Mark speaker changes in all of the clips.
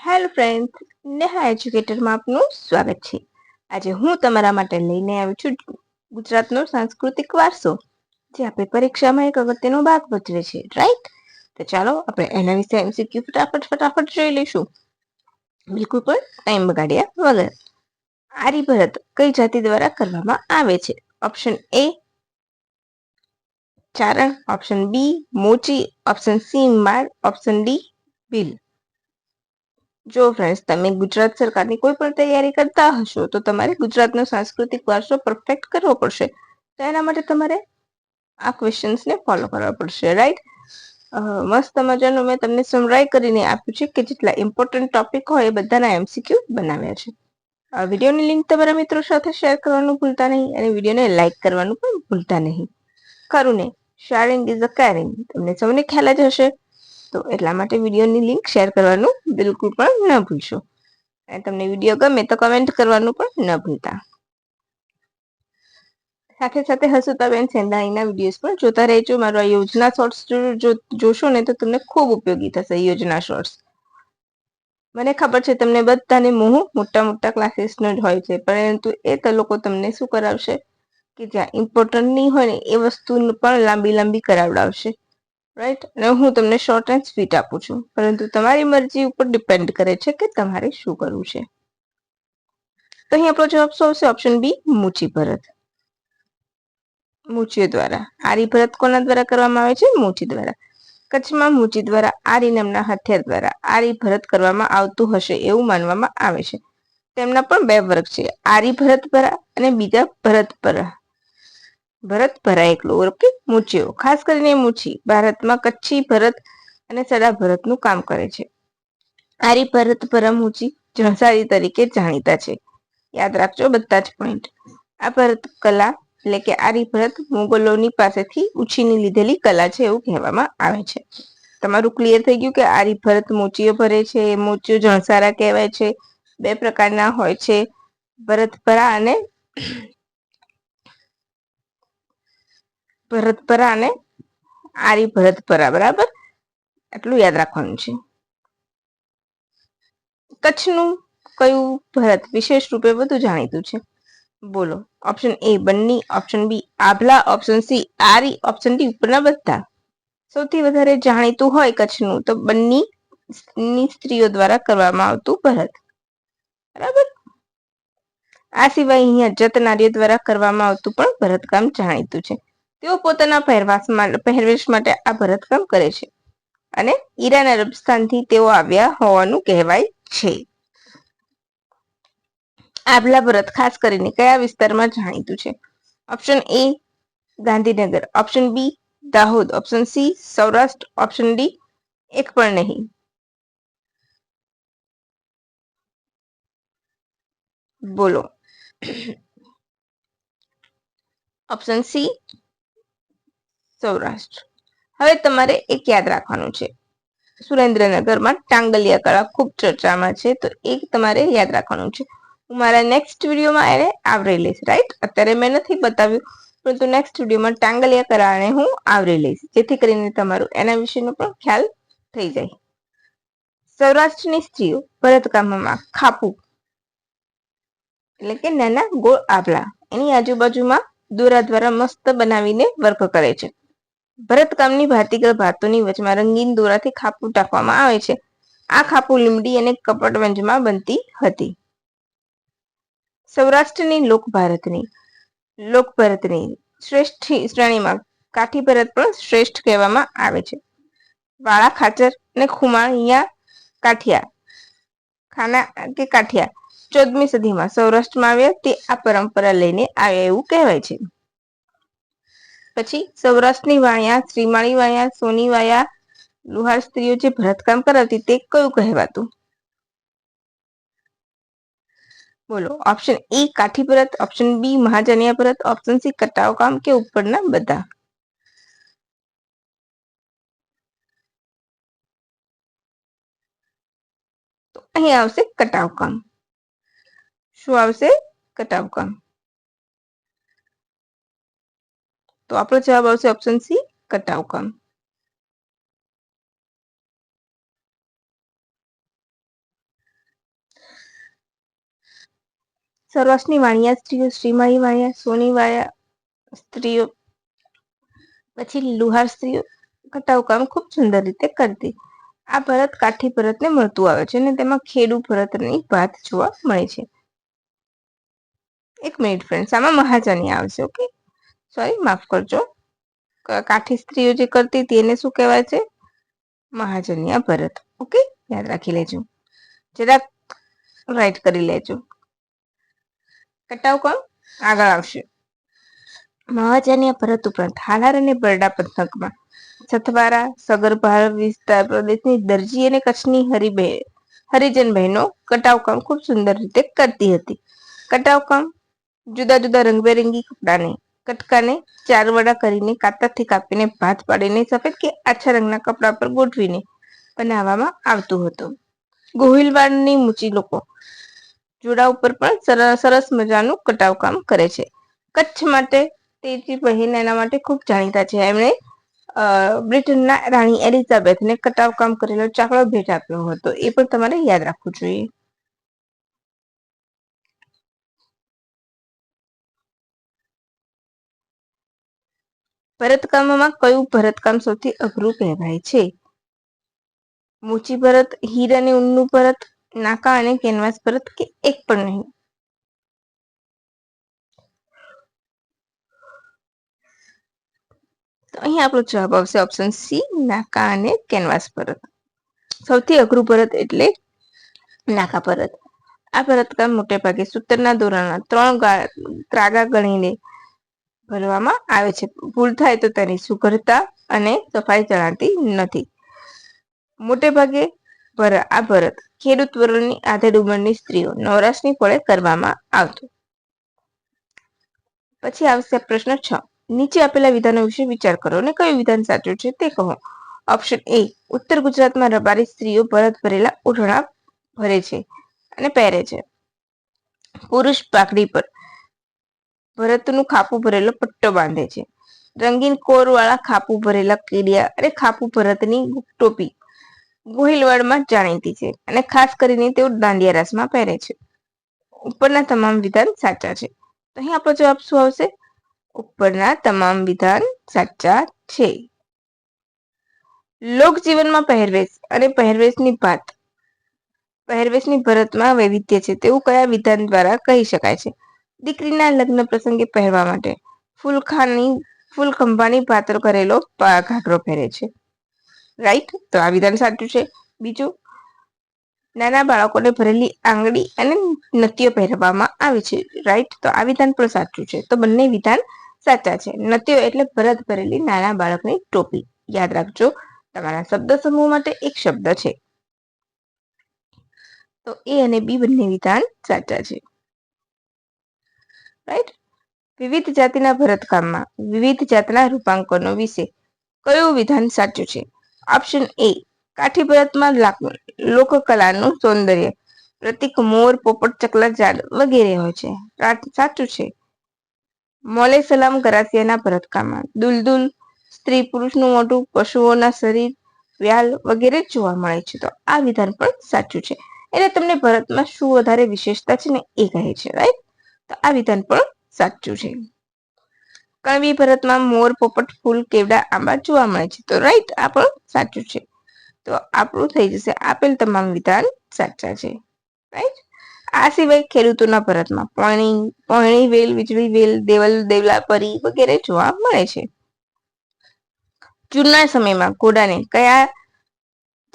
Speaker 1: Hello friends, Neha એજ્યુકેટરમાં આપનું સ્વાગત છે. આજે હું તમારા માટે લઈને આવી છું ગુજરાતનો સાંસ્કૃતિક વારસો, જે આપણી પરીક્ષામાં એક અગત્યનો ભાગ ભજવે છે, રાઈટ? તો ચાલો આપણે એના વિશે એમસીક્યુ ફટાફટ જોઈ લઈશું, બિલકુલ પણ ટાઈમ બગાડ્યા વગર. આર્યભટ્ટ કઈ જાતિ દ્વારા કરવામાં આવે છે? ઓપ્શન એ ચારણ, ઓપ્શન બી મોચી, ઓપ્શન સી માળ, ઓપ્શન ડી ભીલ. જો ફ્રેન્ડ્સ, તમે ગુજરાત સરકારની કોઈ પણ તૈયારી કરતા હશો તો તમારે ગુજરાતનો સાંસ્કૃતિક વારસો પરફેક્ટ કરવો પડશે. તો એના માટે તમારે આ ક્વેશ્ચન્સને ફોલો કરવા પડશે, રાઈટ? મસ્ત મજાનું મેં તમને સમરાઈ કરીને આપ્યું છે કે જેટલા ઇમ્પોર્ટન્ટ ટોપિક હોય એ બધાના એમસીક્યુ બનાવ્યા છે. આ વિડીયોની લિંક તમારા મિત્રો સાથે શેર કરવાનું ભૂલતા નહીં અને વિડીયોને લાઈક કરવાનું પણ ભૂલતા નહીં. ખરું ને, શેરિંગ ઇઝ અ કેરિંગ, તમને સૌને ખ્યાલ જ હશે. તો એટલા માટે વિડીયોની લિંક શેર કરવાનું બિલકુલ પણ ન ભૂલશો. અને તમને વિડીયો ગમે તો કમેન્ટ કરવાનું પણ ન ભૂલતા. સાથે સાથે હસુતાબેન સેંધાણીના વિડીયોઝ પણ જોતા રહેજો. મારો આ યોજના શોર્ટ્સ જોશો ને તો તમને ખૂબ ઉપયોગી થશે. યોજના શોર્ટ્સ મને ખબર છે તમને બધાને મોહ મોટા મોટા ક્લાસીસનો જ હોય છે, પરંતુ એ તો લોકો તમને શું કરાવશે કે જ્યાં ઇમ્પોર્ટન્ટ નહીં હોય ને એ વસ્તુ પણ લાંબી કરાવડાવશે, રાઈટ? અને હું તમને શોર્ટ એન્ડ સ્વીટ આપું છું, પરંતુ તમારી મરજી ઉપર ડિપેન્ડ કરે છે કે તમારે શું કરવું છે. તો અહીં આપણો જવાબ શું આવશે? ઓપ્શન બી મુચી ભરત. મુચીઓ દ્વારા. આર્યભટ્ટ કોના દ્વારા કરવામાં આવે છે? મુચી દ્વારા. કચ્છમાં મુચી દ્વારા આરી નામના હથિયાર દ્વારા આર્યભટ્ટ કરવામાં આવતું હશે એવું માનવામાં આવે છે. તેમના પણ બે વર્ગ છે, આર્યભટ્ટપરા અને બીજા ભરતપરા. ભરતપરા એકલો, ઓકે? મુચીઓ, ખાસ કરીને મુચી ભારતમાં કચ્છી ભરત અને સડા ભરતનું કામ કરે છે. આર્યભટ્ટપરા મુચી જણસારી તરીકે જાણીતા છે. યાદ રાખજો બધા જ પોઈન્ટ. આ ભરત કલા એટલે કે આર્યભટ્ટ મુગલોની પાસેથી ઉછીની લીધેલી કલા છે એવું કહેવામાં આવે છે. તમારું ક્લિયર થઈ ગયું કે આર્યભટ્ટ મોચીઓ ભરે છે, મોચીઓ જણસારા કહેવાય છે. બે પ્રકારના હોય છે, ભરતપરા અને આર્યભટ્ટપરા, બરાબર? એટલું યાદ રાખવાનું છે. કચ્છનું કયું ભરત વિશેષ રૂપે વધુ જાણીતું છે? બોલો. ઓપ્શન એ બન્ની, ઓપ્શન બી આભલા, ઓપ્શન સી આરી, ઓપ્શન ડી ઉપરના બધા. સૌથી વધારે જાણીતું હોય કચ્છનું તો બન્ની સ્ત્રીઓ દ્વારા કરવામાં આવતું ભરત, બરાબર? આ સિવાય અહીંયા જત નારીઓ દ્વારા કરવામાં આવતું પણ ભરતકામ જાણીતું છે. તેઓ પોતાના પહેરવેશ માટે આ ભરતકામ કરે છે અને ઈરાન અરબસ્તાનથી તેઓ આવ્યા હોવાનું કહેવાય છે. આભલા ભરત ખાસ કરીને કયા વિસ્તારમાં જાણીતું છે? Option A Gandhinagar, option B Dahod, option C Saurashtra, option D એક પણ નહીં. બોલો. Option C Saurashtra. હવે તમારે એક યાદ રાખવાનું છે, સુરેન્દ્રનગરમાં ટાંગલિયા કળા ખૂબ ચર્ચામાં છે, તો એક તમારે યાદ રાખવાનું છે. હું મારા નેક્સ્ટ વિડીયોમાં એને આવરી લઈશ, રાઈટ? અત્યારે મેં નથી બતાવ્યું, પરંતુ નેક્સ્ટ વિડીયોમાં ટાંગલિયા કળાને હું આવરી લઈશ, જેથી કરીને તમારું એના વિશેનો પણ ખ્યાલ થઈ જાય. સૌરાષ્ટ્રની સ્ત્રીઓ ભરતકામમાં ખાપું એટલે કે નાના ગોળ આભલા એની આજુબાજુમાં દોરા દ્વારા મસ્ત બનાવીને વર્ક કરે છે. ભરતકામની ભાતીગળ ભાતોની વચમાં રંગીન દોરાથી ખાપું ટાંકવામાં આવે છે. આ ખાપું લીમડી અને કપડવંજમાં બનતી હતી. સૌરાષ્ટ્રની લોકભરતની શ્રેષ્ઠ શ્રેણીમાં કાઠી ભરત પણ શ્રેષ્ઠ કહેવામાં આવે છે. વાળા ખાચર અને ખુમાણિયા કાઠિયા 14મી સદીમાં સૌરાષ્ટ્રમાં આવ્યા તે આ પરંપરા લઈને આવ્યા એવું કહેવાય છે. પછી સૌરાષ્ટ્રની વાણિયા, શ્રીમાળી વાણિયા, સોની વાયા લુહાર સ્ત્રીઓ જે ભરતકામ કરાવતી તે કયું કહેવાતું? બોલો. ઓપ્શન એ કાઠી ભરત, ઓપ્શન બી મહાજનિયા ભરત, ઓપ્શન સી કટાવ કામ કે ઉપરના બધા. તો અહીં આવશે કટાવ કામ. શું આવશે? કટાવ કામ. તો આપણો જવાબ આવશે ઓપ્શન સી કટાવ કામ. સૌરાષ્ટ્રની વાણિયા સ્ત્રીઓ, શ્રીમાળી વાણિયા, સોની વાળિયા સ્ત્રીઓ, પછી લુહાર સ્ત્રીઓ કટાવકામ ખૂબ સુંદર રીતે કરતી. આ ભરત કાઠી ભરતને મળતું આવે છે અને તેમાં ખેડુ ભરતની ભાત જોવા મળે છે. એક મિનિટ ફ્રેન્ડ્સ, આમાં મહાજની આવશે. ઓકે, સોરી, માફ કરજો. કાઠી સ્ત્રીઓ જે કરતી હતી એને શું કહેવાય છે? મહાજન્યા ભરત. ઓકે, યાદ રાખી લેજો, જરાક રાઈટ કરી લેજો. કટાવકામ આગળ આવશે. મહાજન્ય ભરત ઉપરાંત હાલાર અને બરડા પંથકમાં સથવારા, સગરભાર વિસ્તાર પ્રદેશની દરજી અને કચ્છની હરિજન બહેનો કટાવકામ ખૂબ સુંદર રીતે કરતી હતી. કટાવકામ જુદા જુદા રંગબેરંગી કપડાને કટકાને ચાર વડા કરીને કાતરથી કાપીને ભાત પાડીને સફેદ કે આછા રંગના કપડા પર ગોઠવીને બનાવવામાં આવતું હતું. ગોહિલવાડની મૂચી લોકો જોડા ઉપર પણ સરસ મજાનું કટાવકામ કરે છે. કચ્છ માટે તેજી બહેન એના માટે ખૂબ જાણીતા છે. એમણે બ્રિટનના રાણી એલિઝાબેથને કટાવકામ કરેલો ચાકડો ભેટ આપ્યો હતો. એ પણ તમારે યાદ રાખવું જોઈએ. ભરતકામમાં કયું ભરતકામ સૌથી અઘરું કહેવાય છે? મૂચી ભરત, હીર અને ઊનનું ભરત, નાકા અને કેનવાસ ભરત કે એક પણ નહીં? તો અહીં આપણો જવાબ આવશે ઓપ્શન સી, નાકા અને કેનવાસ ભરત. સૌથી અઘરું ભરત એટલે નાકા ભરત. આ ભરતકામ મોટે ભાગે સૂતરના દોરાના 3 ત્રાગા ગણીને ભરવામાં આવે છે. ભૂલ થાય તો તેની સુઘડતા અને સફાઈ જણાતી નથી. મોટે ભાગે આ ભરત ખેડૂત વર્ગની આધેડ ઉંમરની સ્ત્રીઓ નવરાશની પળે કરવામાં આવતું. પછી આવશે પ્રશ્ન 6. નીચે આપેલા વિધાનો વિશે વિચાર કરો અને કયું વિધાન સાચું છે તે કહો. ઓપ્શન એ, ઉત્તર ગુજરાતમાં રબારી સ્ત્રીઓ ભરત ભરેલા ઓઢણા ભરે છે અને પહેરે છે. પુરુષ પાઘડી પર ભરતનું ખાપું ભરેલો પટ્ટો બાંધે છે. રંગીન કોર વાળા ખાપું ભરેલા કેડિયા અને ખાપું ભરતની ટોપી ગોહિલવાડમાં જાણીતી છે અને ખાસ કરીને તેઓ દાંડિયા રાસમાં પહેરે છે. ઉપરના તમામ વિધાન સાચા છે. તો અહીં આપણો જવાબ શું આવશે? ઉપરના તમામ વિધાન સાચા છે. લોકજીવનમાં પહેરવેશ અને પહેરવેશની ભાત પહેરવેશની ભરતમાં વૈવિધ્ય છે તેવું કયા વિધાન દ્વારા કહી શકાય છે? દીકરીના લગ્ન પ્રસંગે પહેરવા માટે ફૂલખંભાની પાત્ર કરેલો ઘાઘરો પહેરે છે. રાઈટ, તો આ વિધાન સાચું છે. બીજું, નાના બાળકોને ભરેલી આંગળી અને નથીઓ પહેરવામાં આવે છે. રાઈટ, તો આ વિધાન પણ સાચું છે. તો બંને વિધાન સાચા છે. નથીઓ એટલે ભરત ભરેલી નાના બાળકની ટોપી. યાદ રાખજો, તમારા શબ્દ સમૂહ માટે એક શબ્દ છે. તો એ અને બી બંને વિધાન સાચા છે. રાઈટ. વિવિધ જાતિના ભરતકામમાં વિવિધ જાતના રૂપાંકનો વિશે કયું વિધાન સાચું છે? ઓપ્શન એ, કાઠી ભરતમાં લોકકલાનું સૌંદર્ય પ્રતીક મોર, પોપટ, ચકલા, ઝાડ વગેરે હોય છે. સાચું છે. મોલે સલામ ગરાસિયાના ભરતકામમાં દુલદુલ, સ્ત્રી પુરુષનું મોઢું, પશુઓના શરીર, વ્યાલ વગેરે જોવા મળે છે. તો આ વિધાન પણ સાચું છે. એટલે તમને ભરતમાં શું વધારે વિશેષતા છે ને એ કહે છે. રાઈટ, તો આ વિધાન પણ સાચું છે. કણવી ભરતમાં મોર, પોપટ, ફૂલ, કેવડા, આંબા જોવા મળે છે. તો રાઈટ, આ પણ સાચું છે. તો આપણું થઈ જશે આપેલ તમામ વિધાન સાચા છે. રાઈટ. આ સિવાય ખેડૂતોના ભરતમાં પોણી વેલ, વીજળી વેલ, દેવલ, દેવલા, પરી વગેરે જોવા મળે છે. જૂના સમયમાં ઘોડાને કયા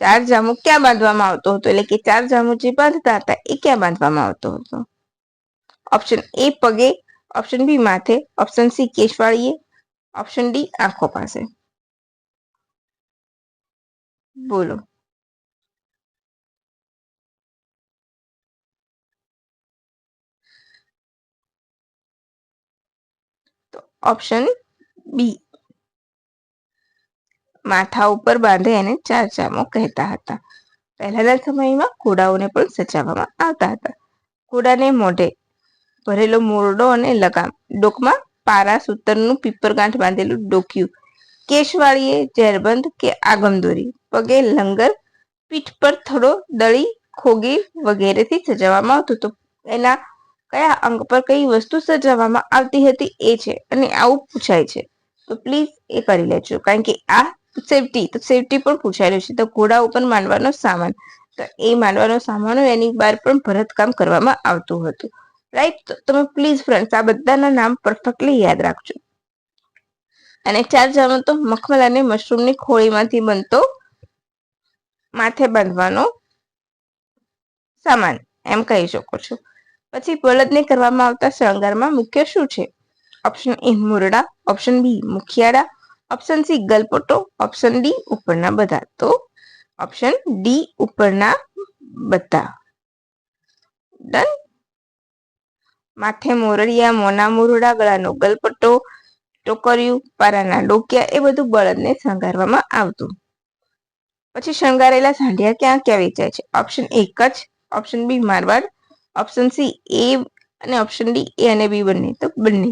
Speaker 1: ચાર જામો ક્યાં બાંધવામાં આવતો હતો? એટલે કે ચાર જામો જે બાંધતા હતા એ ક્યાં બાંધવામાં આવતો હતો? ઓપ્શન એ, પગે. ઓપ્શન બી, માથે. ઓપ્શન સી, કેશવાળીએ. ઓપ્શન ડી, આંખો પાસે. બોલો. તો ઓપ્શન બી, માથા ઉપર બાંધે એને ચાર ચામો કહેતા હતા. પહેલાના સમયમાં ઘોડાઓને પણ સજાવવામાં આવતા હતા. ઘોડાને મોઢે ભરેલો મોરડો અને લગામ, ડોકમાં પારા સૂતરનું પીપરગાંઠ બાંધેલું ડોકિયું, કેશવાળીએ ઝેરબંધ કે આગમદોરી, પગે લંગર, પીઠ પર થડો, દળી, ખોગી વગેરેથી સજાવવામાં આવતું હતું. એના કયા અંગ પર કઈ વસ્તુ સજાવવામાં આવતી હતી એ છે અને આવું પૂછાય છે. તો પ્લીઝ એ કરી લેજો, કારણ કે આ સેફટી પણ પૂછાયેલું છે. તો ઘોડા ઉપર માંડવાનો સામાન, તો એ માંડવાનો સામાન એની બહાર પણ ભરતકામ કરવામાં આવતું હતું. રાઈટ. તો તમે પ્લીઝ ફ્રેન્ડ્સ આ બધાના નામ પરફેક્ટલી યાદ રાખજો. અને 4 જામો તો મખમલ અને મશરૂમની ખોળીમાંથી બનતો માથે બાંધવાનો સામાન એમ કહી શકો છો. પછી બળદને કરવામાં આવતા શણગારમાં મુખ્ય શું છે? ઓપ્શન એ મુરડા, ઓપ્શન બી મુખિયાળા, ઓપ્શન સી ગલપટો, ઓપ્શન ડી ઉપરના બધા. તો ઓપ્શન ડી ઉપરના બધા. ડન. માથે મોરડિયા, મોના મુરડા, ગળાનો ગલપટ્ટો, ટોકરિયું, પારાના ડોકિયા એ બધું બળદને શણગારવામાં આવતું. પછી શણગારેલા સાંઢિયા ક્યાં ક્યાં વેચાય છે? Option A Kutch, option B Marwar, option C A અને ઓપ્શન ડી એ અને બી બંને. તો બંને.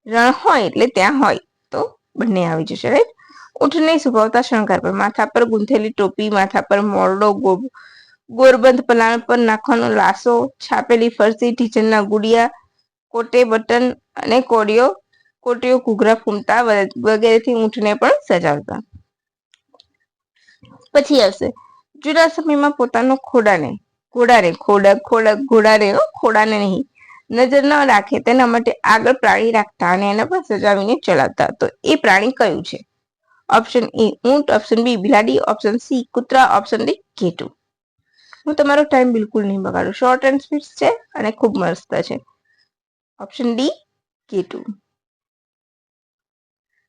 Speaker 1: રણ હોય એટલે ત્યાં હોય, તો બંને આવી જશે. રાઈટ. ઊંટને સુભાવતા શણગાર પર માથા પર ગૂંથેલી ટોપી, માથા પર મોરડો, ગોરબંધ પલાણ પર નાખવાનો લાસો, છાપેલી ફરસી, ઢીચણના ગુડિયા, કોટે બટન અને કોટીઓ ઘૂઘરા ફૂમતા વગેરેથી ઊંટને પણ સજાવતા. પછી આવશે જૂના સમયમાં પોતાનો ઘોડાને નહીં નજર ન રાખે તેના માટે આગળ પ્રાણી રાખતા અને એને પણ સજાવીને ચલાવતા. તો એ પ્રાણી કયું છે? ઓપ્શન એ ઊંટ, ઓપ્શન બી બિલાડી, ઓપ્શન સી કૂતરા, ઓપ્શન ડી ઘેટું. હું તમારો ટાઈમ બિલકુલ નહીં બગાડું. શોર્ટ એન્ડ સ્વીટ છે અને ખૂબ મસ્ત છે. ઓપ્શન ડી ઘેટું.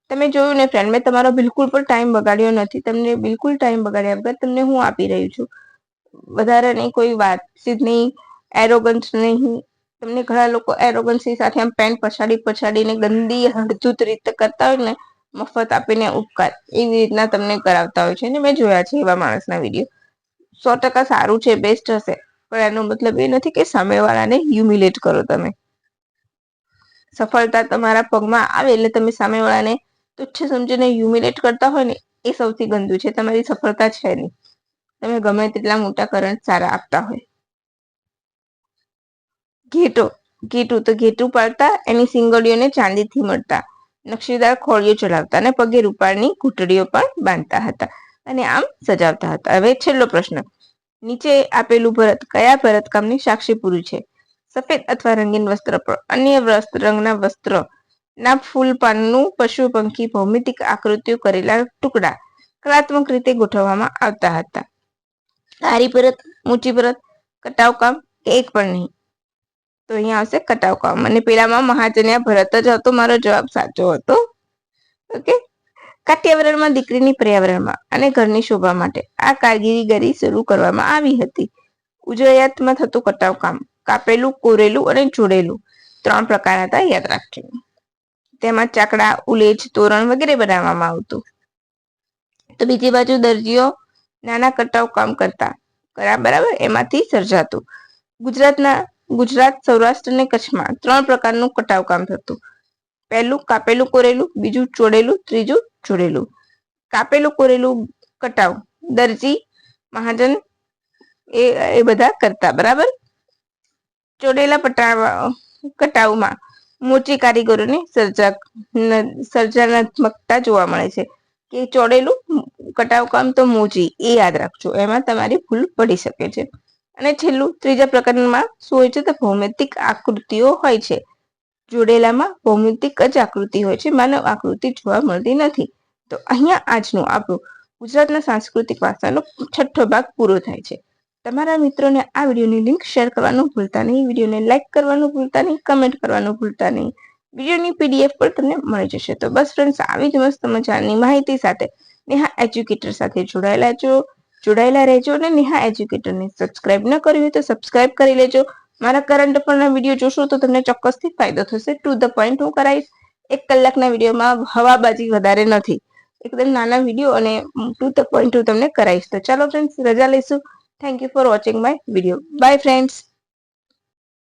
Speaker 1: તમે જોયું ને ફ્રેન્ડ, મેં તમારો બિલકુલ પણ ટાઈમ બગાડ્યો નથી. તમને બિલકુલ ટાઈમ બગાડ્યા વગર તમને હું આપી રહી છું. વધારે નહીં, કોઈ વાતચીત નહીં, એરોગન્સ નહીં. તમને ઘણા લોકો એરોગન્સી સાથે આમ પેન પછાડીને ગંદી હળધૂત રીતે કરતા હોય ને, મફત આપીને ઉપકાર, એવી રીતના તમને કરાવતા હોય છે ને મેં જોયા છે એવા માણસના વિડીયો. 100% સારું છે, બેસ્ટ હશે, પણ એનો મતલબ એ નથી કે સામેવાળાને હ્યુમિલેટ કરો તમે. સફળતા તમારા પગમાં આવે એટલે તમે સામેવાળાને તુચ્છ સમજીને હ્યુમિલેટ કરતા હોય ને, એ સૌથી ગંદુ છે. તમારી સફળતા છે નહીં. તમે ગમે તેટલા મોટા કરંટ સારા આપતા હોય. ઘેટું પાડતા, એની સિંગડીઓને ચાંદીથી મળતા, નકશીદાર ખોળીઓ ચલાવતા અને પગે રૂપાળની ઘૂંટડીઓ પણ બાંધતા હતા અને આમ સજાવતા હતા. હવે છેલ્લો પ્રશ્ન. નીચે આપેલું ભરત કયા ભરતકામની સાક્ષી પૂરું છે? સફેદ અથવા રંગીન વસ્ત્ર પર અન્ય રંગના વસ્ત્ર ના ફૂલ પાનનું પશુ પંખી ભૌમિતિક આકૃતિઓ કરેલા ટુકડા કલાત્મક રીતે ગોઠવવામાં આવતા હતા. આરી ભરત, ઊંચી ભરત, કટાવ કામ કે એક પણ નહીં. તો અહીંયા આવશે કટાવ કામ. અને પેલામાં મહાજન્યા ભરત જ હતો. મારો જવાબ સાચો હતો. ઓકે. કાત્યાવરણમાં દીકરીની પર્યાવરણમાં અને ઘરની શોભા માટે આ કારીગરી શરૂ કરવામાં આવી હતી. ઉજળયાતમાં થતું કટાવ કામ કાપેલું, કોરેલું અને જોડેલું 3 પ્રકાર હતા, યાદ રાખજો. તેમાં ચાકડા, ઉલેજ, તોરણ વગેરે બનાવવામાં આવતું. તો બીજી બાજુ દરજીઓ નાના કટાવ કામ કરતા, બરાબર, એમાંથી સર્જાતું. ગુજરાત, સૌરાષ્ટ્ર અને કચ્છમાં 3 પ્રકારનું કટાવ કામ થતું. પહેલું કાપેલું કોરેલું, બીજું ચોડેલું, ત્રીજું જોડેલું. કાપેલું કોરેલું કટાવ દરજી, મહાજન એ બધા કરતા, બરાબર. ચોડેલા કટાવમાં મોચી કારીગરોની સર્જનાત્મકતા જોવા મળે છે. કે ચોડેલું કટાવ કામ તો મોચી, એ યાદ રાખજો, એમાં તમારી ભૂલ પડી શકે છે. અને છેલ્લું ત્રીજા પ્રકારમાં શું હોય છે? તો ભૌમિતિક આકૃતિઓ હોય છે. જોડેલામાં ભૌમિતિક જ આકૃતિ હોય છે, માનવ આકૃતિ જોવા મળતી નથી. તો અહીંયા આજનું આપણું ગુજરાતના સાંસ્કૃતિક વારસાનો 6થો ભાગ પૂરો થાય છે. તમારા મિત્રોને આ વિડીયોની લિંક શેર કરવાનું ભૂલતા નહીં, વિડીયોને લાઈક કરવાનું ભૂલતા નહીં, કમેન્ટ કરવાનું ભૂલતા નહીં. વિડીયોની PDF પણ તમને મળી જશે. તો બસ ફ્રેન્ડ્સ, આવી જ મસ્ત મજાની માહિતી સાથે નેહા એજ્યુકેટર સાથે જોડાયેલા રહેજો અને નેહા એજ્યુકેટરને સબસ્ક્રાઇબ ન કર્યું હોય તો સબસ્ક્રાઇબ કરી લેજો. મારા કરંટ અફેરના વિડીયો જોશો તો તમને ચોક્કસથી ફાયદો થશે. ટુ ધ પોઈન્ટ હું કરાવીશ. 1 કલાકના વિડીયોમાં હવાબાજી વધારે નથી. એકદમ નાના વિડીયો અને ટુ ધ પોઈન્ટ હું તમને કરાવીશ. તો ચાલો ફ્રેન્ડ્સ, રજા લઈશું. Thank you for watching my video. By friends.